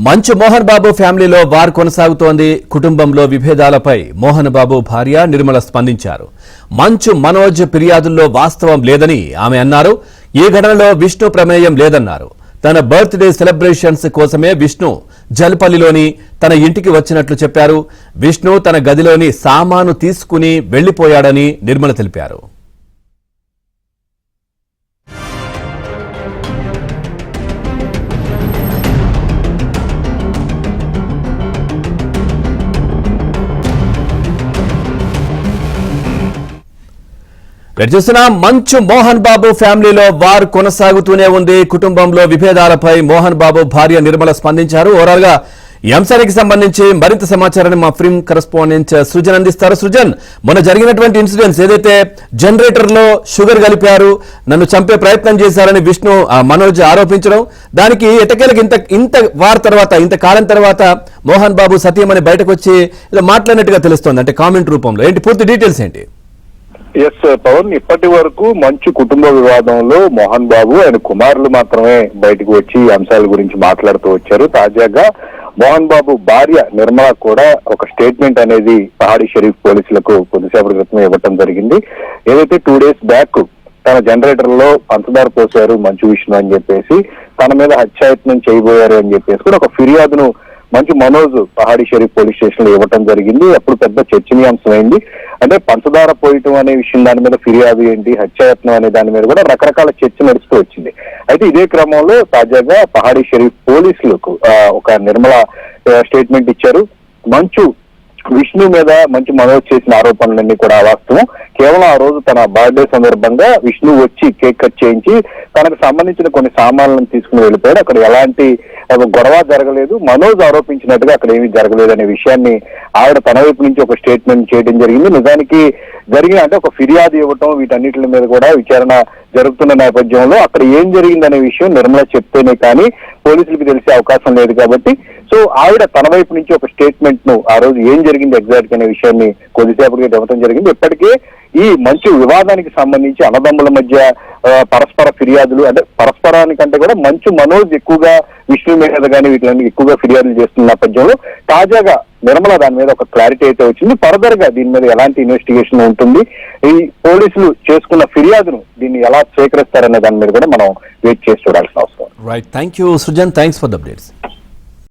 మంచు మోహన్ బాబు ఫ్యామిలీలో వార్ కొనసాగుతోంది. కుటుంబంలో విభేదాలపై మోహన్ బాబు భార్య నిర్మల స్పందించారు. మంచు మనోజ్ ఫిర్యాదుల్లో వాస్తవం లేదని ఆమె అన్నారు. ఈ ఘటనలో విష్ణు ప్రమేయం లేదన్నారు. తన బర్త్డే సెలబ్రేషన్స్ కోసమే విష్ణు జల్పల్లిలోని తన ఇంటికి వచ్చినట్లు చెప్పారు. విష్ణు తన గదిలోని సామాను తీసుకుని వెళ్లిపోయాడని నిర్మల తెలిపారు. చూస్తున్నాం, మంచు మోహన్ బాబు ఫ్యామిలీలో వార్ కొనసాగుతూనే ఉంది. కుటుంబంలో విభేదాలపై మోహన్ బాబు భార్య నిర్మల స్పందించారు. ఓవరాల్ గా ఈ అంశానికి సంబంధించి మరింత సమాచారాన్ని మా ఫిల్మ్ కరెస్పాండెంట్ సృజన్ అందిస్తారు. సృజన్, మొన్న జరిగినటువంటి ఇన్సిడెంట్స్ ఏదైతే జనరేటర్ లో షుగర్ కలిపారు, నన్ను చంపే ప్రయత్నం చేశారని విష్ణు మనోజ్ ఆరోపించడం, దానికి ఎటకేలకు ఇంత వార్ తర్వాత ఇంతకాలం తర్వాత మోహన్ బాబు సత్యమని బయటకు వచ్చి మాట్లాడినట్టుగా తెలుస్తోంది. అంటే కామెంట్ రూపంలో ఏంటి పూర్తి డీటెయిల్స్ ఏంటి? ఎస్ పవన్, ఇప్పటి వరకు మంచు కుటుంబ వివాదంలో మోహన్ బాబు ఆయన కుమారులు మాత్రమే బయటకు వచ్చి ఈ అంశాల గురించి మాట్లాడుతూ వచ్చారు. తాజాగా మోహన్ బాబు భార్య నిర్మల కూడా ఒక స్టేట్మెంట్ అనేది పహాడీ షరీఫ్ పోలీసులకు కొద్దిసేపటి క్రితం ఇవ్వటం జరిగింది. ఏదైతే 2 days బ్యాక్ తన జనరేటర్ లో పంచదార పోసారు మంచు విష్ణు అని చెప్పేసి, తన మీద హత్యాయత్నం చేయబోయారు అని చెప్పేసి కూడా ఒక ఫిర్యాదును మంచు మనోజ్ పహాడీ షరీఫ్ పోలీస్ స్టేషన్ లో ఇవ్వటం జరిగింది. అప్పుడు పెద్ద చర్చనీయాంశమైంది. అంటే పంచదార పోయటం అనే విషయం దాని మీద ఫిర్యాదు ఏంటి, హత్యాయత్నం అనే దాని మీద కూడా రకరకాల చర్చ నడుస్తూ వచ్చింది. అయితే ఇదే క్రమంలో తాజాగా పహాడీ షరీఫ్ పోలీసులకు ఒక నిర్మల స్టేట్మెంట్ ఇచ్చారు. మంచు విష్ణు మీద మంచు మనోజ్ చేసిన ఆరోపణలన్నీ కూడా అవాస్తవం. కేవలం ఆ రోజు తన బర్త్డే సందర్భంగా విష్ణు వచ్చి కేక్ కట్ చేయించి తనకు సంబంధించిన కొన్ని సామాన్లను తీసుకుని వెళ్ళిపోయాడు. అక్కడ ఎలాంటి గొడవ జరగలేదు, మనోజ్ ఆరోపించినట్టుగా అక్కడ ఏమీ జరగలేదు అనే విషయాన్ని ఆవిడ తన వైపు నుంచి ఒక స్టేట్మెంట్ చేయడం జరిగింది. నిజానికి జరిగిన అంటే ఒక ఫిర్యాదు ఇవ్వటం, వీటన్నిటి మీద కూడా విచారణ జరుగుతున్న నేపథ్యంలో అక్కడ ఏం జరిగిందనే విషయం నిర్మల చెప్తేనే కానీ పోలీసులకు తెలిసే అవకాశం లేదు. కాబట్టి సో ఆవిడ తన వైపు నుంచి ఒక స్టేట్మెంట్ ను ఆ రోజు ఏం జరిగింది ఎగ్జాక్ట్ అనే విషయాన్ని కొద్దిసేపటిగా ఇవ్వడం జరిగింది. ఇప్పటికే ఈ మంచు వివాదానికి సంబంధించి అన్నదమ్ముల మధ్య పరస్పర ఫిర్యాదులు, అంటే పరస్పరానికంటే కూడా మంచు మనోజ్ ఎక్కువగా విష్ణు మీద కానీ వీటిని ఎక్కువగా ఫిర్యాదులు చేస్తున్న నేపథ్యంలో తాజాగా నిర్మల దాని మీద ఒక క్లారిటీ అయితే వచ్చింది. ఫర్దర్ గా దీని మీద ఎలాంటి ఇన్వెస్టిగేషన్ ఉంటుంది, ఈ పోలీసులు చేసుకున్న ఫిర్యాదును దీన్ని ఎలా స్వీకరిస్తారనే దాని మీద కూడా మనం వెయిట్ చేసి చూడాల్సిన అవసరం. Right, thank you Srujan, thanks for the updates.